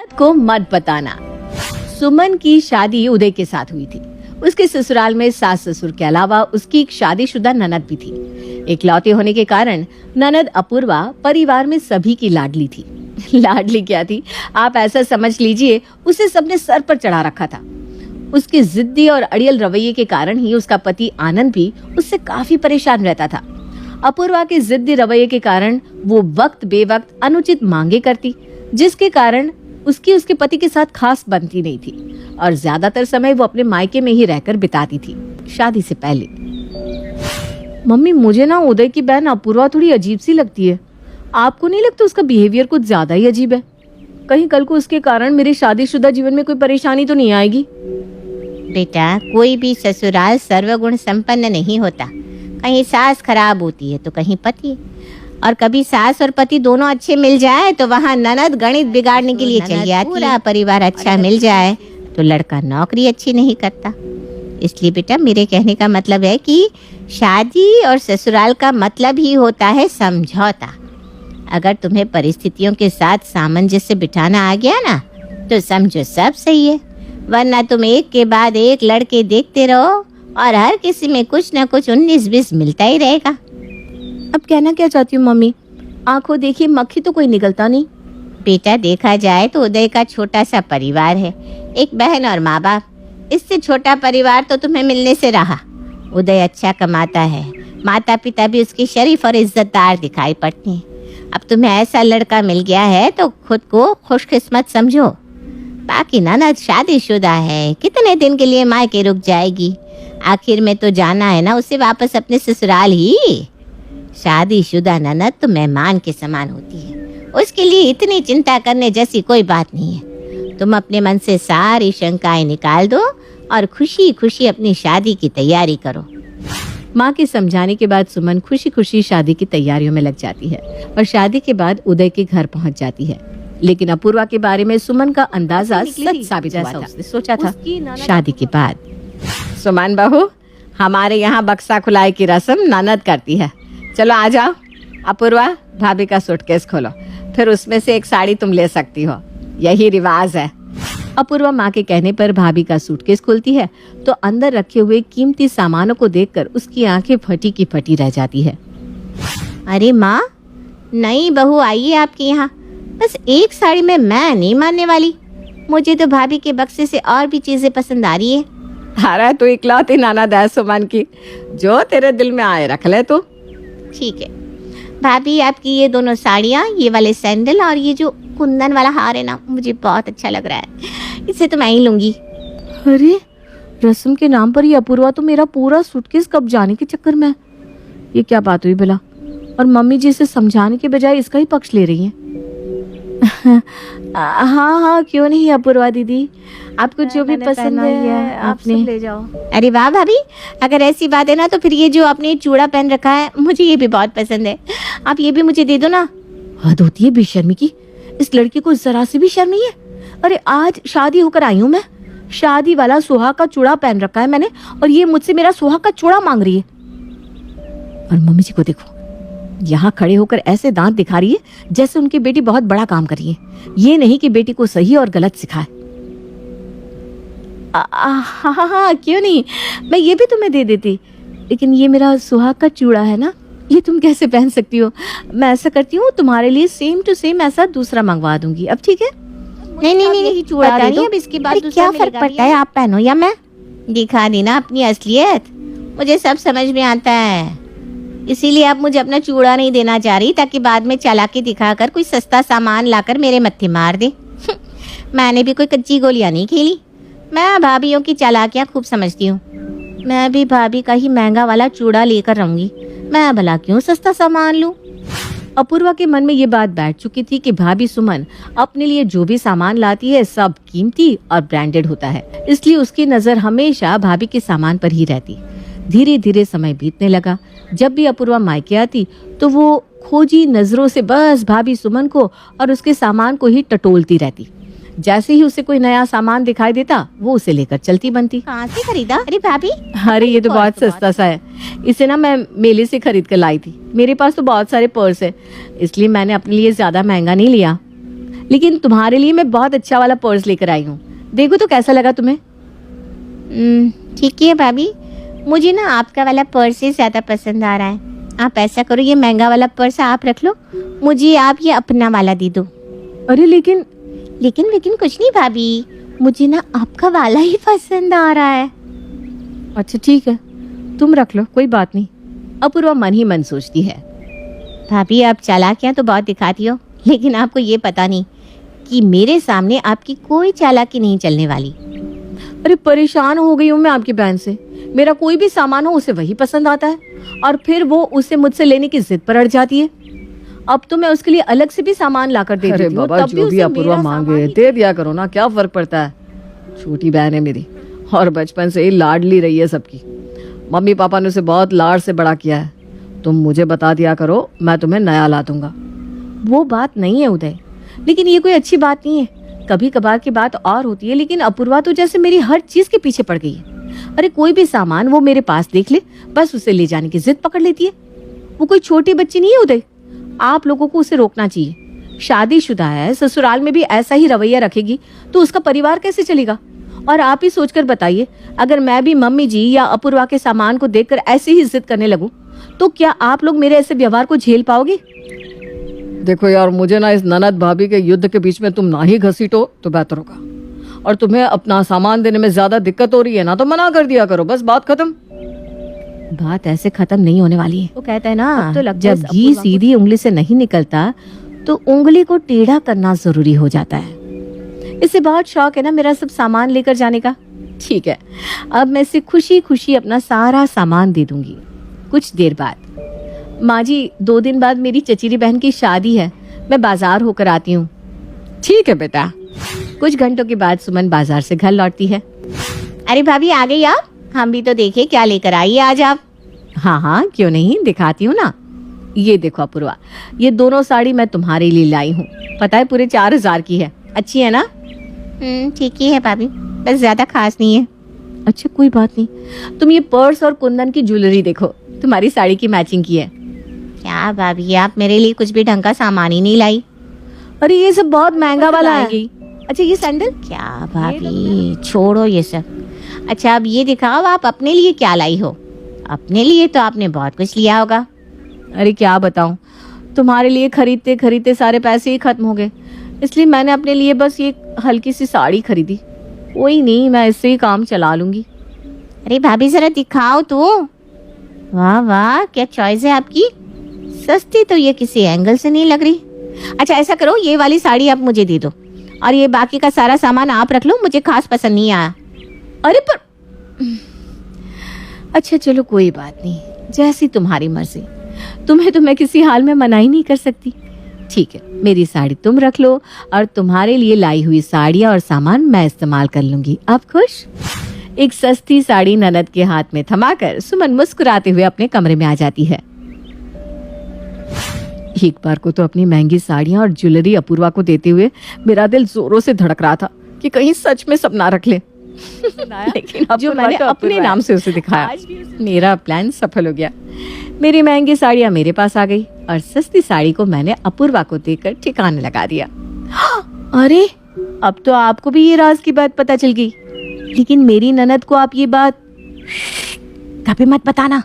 ननद को मत बताना। सुमन की शादी उदय के साथ हुई थी। उसके ससुराल में सास ससुर के अलावा उसकी एक शादीशुदा ननद भी थी। इकलौते होने के कारण ननद अपूर्वा परिवार में सभी की लाडली थी। लाडली क्या थी, आप ऐसा समझ लीजिए, उसे सबने सर पर चढ़ा रखा था। उसके जिद्दी और अड़ियल रवैये के कारण ही उसका पति आनंद भी उससे काफी परेशान रहता था। अपूर्वा के जिद्दी रवैये के कारण वो वक्त बेवक्त अनुचित मांगे करती, जिसके कारण उसके पति के साथ खास बनती नहीं थी और ज्यादातर समय वो अपने मायके में ही रहकर बिताती थी शादी से पहले। मम्मी, मुझे ना उदय की बहन अपूर्वा थोड़ी अजीब सी लगती है। आपको नहीं लगता उसका बिहेवियर कुछ ज्यादा ही अजीब है? कहीं कल को उसके कारण मेरे शादीशुदा जीवन में कोई परेशानी तो नहीं आएगी? बेटा, कोई भी ससुराल सर्वगुण संपन्न नहीं होता। कहीं सास खराब होती है तो कहीं पति, और कभी सास और पति दोनों अच्छे मिल जाए तो वहाँ ननद गणित बिगाड़ने के लिए चली आती। पूरा परिवार अच्छा मिल जाए तो लड़का नौकरी अच्छी नहीं करता। इसलिए बेटा, मेरे कहने का मतलब है कि शादी और ससुराल का मतलब ही होता है समझौता। अगर तुम्हें परिस्थितियों के साथ सामंजस्य बिठाना आ गया ना, तो समझो सब सही है। वरना तुम एक के बाद एक लड़के देखते रहो और हर किसी में कुछ न कुछ 19-20 मिलता ही रहेगा। अब कहना क्या चाहती हूँ मम्मी? आंखों देखी मक्खी तो कोई निकलता नहीं। बेटा, देखा जाए तो उदय का छोटा सा परिवार है, एक बहन और माँ बाप। इससे छोटा परिवार तो तुम्हें मिलने से रहा। उदय अच्छा कमाता है, माता पिता भी उसके शरीफ और इज्जतदार दिखाई पड़ते हैं। अब तुम्हें ऐसा लड़का मिल गया है तो खुद को खुशकिस्मत समझो। बाकी ननद शादीशुदा है, कितने दिन के लिए मायके रुक जाएगी? आखिर में तो जाना है ना उसे वापस अपने ससुराल ही। शादीशुदा ननद तो मेहमान के समान होती है, उसके लिए इतनी चिंता करने जैसी कोई बात नहीं है। तुम अपने मन से सारी शंकाएं निकाल दो और खुशी खुशी अपनी शादी की तैयारी करो। माँ के समझाने के बाद सुमन खुशी खुशी शादी की तैयारियों में लग जाती है और शादी के बाद उदय के घर पहुँच जाती है। लेकिन अपूर्वा के बारे में सुमन का अंदाजा सच साबित हुआ था। उसने सोचा था शादी के बाद, सुमन बहू, हमारे यहाँ बक्सा खुलाई की रस्म ननद करती है। चलो आ जाओ। अपूर्वा, भाभी का सूटकेस खोलो, फिर उसमें से एक साड़ी तुम ले सकती हो, यही रिवाज है। अपूर्वा माँ के कहने पर भाभी का सूटकेस खोलती है तो अंदर रखे हुए कीमती सामानों को देखकर उसकी आंखें फटी की फटी रह जाती है। अरे माँ, नई बहू आई है आपके यहाँ, बस एक साड़ी में मैं नहीं मानने वाली। मुझे तो भाभी के बक्से से और भी चीजें पसंद आ रही है। अरे तू इकलौती ननद है सुमन की, जो तेरे दिल में आए रख ले तू। ठीक है भाभी, आपकी ये दोनों साड़ियाँ, ये वाले सैंडल और ये जो कुंदन वाला हार है ना, मुझे बहुत अच्छा लग रहा है। इसे तो मैं ही लूंगी। अरे रस्म के नाम पर ये अपूर्वा तो मेरा पूरा सूटकेस कब जाने के चक्कर में। ये क्या बात हुई भला? और मम्मी जी इसे समझाने के बजाय इसका ही पक्ष ले रही हैं। हाँ, क्यों नहीं अपूर्वा दीदी, आपको जो भी पसंद है आपने ले जाओ। अरे वाह भाभी, अगर ऐसी बात है ना तो फिर ये जो आपने चूड़ा पहन रखा है, मुझे ये भी बहुत पसंद है। आप ये भी मुझे दे दो ना। हद होती है बेशर्मी की, इस लड़की को जरा सी भी शर्म नहीं है। अरे आज शादी होकर आई हूँ मैं, शादी वाला सुहाग का चूड़ा पहन रखा है मैंने, और ये मुझसे मेरा सुहाग का चूड़ा मांग रही है। और मम्मी जी को देखो, यहाँ खड़े होकर ऐसे दांत दिखा रही है जैसे उनकी बेटी बहुत बड़ा काम कर रही है। ये नहीं कि बेटी को सही और गलत सिखाए। हाँ, क्यों नहीं, मैं ये भी तुम्हें दे देती, लेकिन ये मेरा सुहाग का चूड़ा है ना, ये तुम कैसे पहन सकती हो? मैं ऐसा करती हूँ, तुम्हारे लिए सेम टू सेम ऐसा दूसरा मंगवा दूंगी। अब ठीक है? नहीं, चूड़ा दे दो। अब इसके बाद क्या फर्क पड़ता है, आप पहनो या मैं? दिखा दी ना अपनी असलियत, मुझे सब समझ में आता है। इसीलिए अब मुझे अपना चूड़ा नहीं देना चाह रही, ताकि बाद में चालाकी दिखाकर कोई सस्ता सामान लाकर मेरे मत्थे मार दे। मैंने भी कोई कच्ची गोलियां नहीं खेली, मैं भाभीियों की चालाकियां खूब समझती हूँ। मैं भी भाभी का ही महंगा वाला चूड़ा लेकर रहूंगी, मैं भला क्यों सस्ता सामान लूं? अपूर्वा के मन में ये बात बैठ चुकी थी कि भाभी सुमन अपने लिए जो भी सामान लाती है सब कीमती और ब्रांडेड होता है, इसलिए उसकी नजर हमेशा भाभी के सामान पर ही रहती। धीरे धीरे समय बीतने लगा। जब भी अपूर्वा मायके आती तो वो खोजी नजरों से बस भाभी सुमन को और उसके सामान को ही टटोलती रहती। जैसे ही उसे कोई नया सामान दिखाई देता वो उसे लेकर चलती बनती। कहाँ से खरीदा? अरे भाभी, अरे ये तो बहुत सस्ता सा है, इसे ना मैं मेले से खरीद कर लाई थी। मेरे पास तो बहुत सारे पर्स है, इसलिए मैंने अपने लिए ज्यादा महंगा नहीं लिया। लेकिन तुम्हारे लिए मैं बहुत अच्छा वाला पर्स लेकर आई हूँ, देखो तो कैसा लगा तुम्हें। ठीक है भाभी, मुझे ना आपका वाला पर्स ही ज़्यादा पसंद आ रहा है। आप ऐसा करो, ये महंगा वाला पर्स आप रख लो, मुझे आप ये अपना वाला दे दो। अरे लेकिन लेकिन कुछ नहीं भाभी, मुझे ना आपका वाला ही पसंद आ रहा है। अच्छा ठीक है, तुम रख लो, कोई बात नहीं। अपूर्वा मन ही मन सोचती है। भाभी आप चालाकियाँ तो बहुत दिखाती हो, लेकिन आपको ये पता नहीं कि मेरे सामने आपकी कोई चालाकी नहीं चलने वाली। अरे परेशान हो गई हूँ मैं आपकी बहन से। मेरा कोई भी सामान हो उसे वही पसंद आता है और फिर वो उसे मुझसे लेने की जिद पर अड़ जाती है। अब तो मैं उसके लिए अलग से भी सामान लाकर दे देती हूँ, तब भी उसे अपूर्वा मांगे दे दिया करो ना, क्या फर्क पड़ता है। छोटी बहन है मेरी और बचपन से ही लाडली रही है सबकी। मम्मी पापा ने उसे बहुत लाड से बड़ा किया है। तुम मुझे बता दिया करो, मैं तुम्हें नया ला दूंगा। वो बात नहीं है उदय, लेकिन ये कोई अच्छी बात नहीं है। कभी कभार की बात और होती है, लेकिन अपूर्वा तो जैसे मेरी हर चीज के पीछे पड़ गई है। अरे कोई भी सामान वो मेरे पास देख ले, बस उसे ले जाने की जिद पकड़ लेती है। वो कोई छोटी बच्ची नहीं है उदय, आप लोगों को उसे रोकना चाहिए। शादीशुदा है, ससुराल में भी ऐसा ही रवैया रखेगी तो उसका परिवार कैसे चलेगा। और आप ही सोचकर बताइए, अगर मैं भी मम्मी जी या अपूर्वा के सामान को देखकर ऐसे ही जिद करने लगूं, तो क्या आप लोग मेरे ऐसे व्यवहार को झेल पाओगे। देखो यार, मुझे ना इस ननद भाभी के युद्ध के बीच में तुम ना ही घसीटो तो बेहतर होगा। और तुम्हें अपना सामान देने में ज्यादा दिक्कत हो रही है ना, तो मना कर दिया करो, बस बात खत्म। बात ऐसे खत्म नहीं होने वाली है। वो कहता है ना, तो जब घी सीधी उंगली से नहीं निकलता तो उंगली को टेढ़ा करना जरूरी हो जाता है। इसे बहुत शौक है ना मेरा सब सामान लेकर जाने का। ठीक है, अब मैं इसे खुशी खुशी अपना सारा सामान दे दूंगी। कुछ देर बाद, माँ जी 2 दिन बाद मेरी चचेरी बहन की शादी है, मैं बाजार होकर आती हूँ। ठीक है बेटा। कुछ घंटों के बाद सुमन बाजार से घर लौटती है। अरे भाभी आ गई आप, हम भी तो देखे क्या लेकर आई है आज आप। हाँ हाँ क्यों नहीं, दिखाती हूँ ना। ये देखो अपूर्वा, ये दोनों साड़ी मैं तुम्हारे लिए लाई हूँ। पता है पूरे 4000 की है, अच्छी है ना। ठीक ही है भाभी, बस ज्यादा खास नहीं है। अच्छा कोई बात नहीं, तुम ये पर्स और कुंदन की ज्वेलरी देखो, तुम्हारी साड़ी की मैचिंग की है। क्या भाभी, आप मेरे लिए कुछ भी ढंग का सामान ही नहीं लाई। अरे ये सब बहुत महंगा वाला है। अच्छा ये सैंडल। क्या भाभी छोड़ो ये सब। अच्छा अब ये दिखाओ, आप अपने लिए क्या लाई हो। अपने लिए तो आपने बहुत कुछ लिया होगा। अरे क्या बताऊं, तुम्हारे लिए खरीदते खरीदते सारे पैसे ही खत्म हो गए, इसलिए मैंने अपने लिए बस ये हल्की सी साड़ी खरीदी। कोई नहीं, मैं इससे ही काम चला लूंगी। अरे भाभी जरा दिखाओ तो। वाह वाह, क्या चॉइस है आपकी। सस्ती तो ये किसी एंगल से नहीं लग रही। अच्छा ऐसा करो, ये वाली साड़ी आप मुझे दे दो और ये बाकी का सारा सामान आप रख लो, मुझे खास पसंद नहीं आया। अरे पर अच्छा चलो कोई बात नहीं, जैसी तुम्हारी मर्जी। तुम्हें तो मैं किसी हाल में मना ही नहीं कर सकती। ठीक है, मेरी साड़ी तुम रख लो और तुम्हारे लिए लाई हुई साड़ियाँ और सामान मैं इस्तेमाल कर लूंगी। आप खुश। एक सस्ती साड़ी ननद के हाथ में थमाकर सुमन मुस्कुराते हुए अपने कमरे में आ जाती है। एक बार को तो अपनी महंगी साड़ियाँ और ज्वेलरी अपूर्वा को देते हुए मेरा दिल जोरों से धड़क रहा था कि कहीं सच में सब ना रख ले। लेकिन जो मैंने अपने नाम से उसे दिखाया, मेरा प्लान सफल हो गया। मेरी महंगी साड़ियाँ मेरे पास आ गई और सस्ती साड़ी को मैंने अपूर्वा को देकर ठिकाने लगा दिया। अरे अब तो आपको भी ये राज की बात पता चल गई, लेकिन मेरी ननद को आप ये बात कभी मत बताना।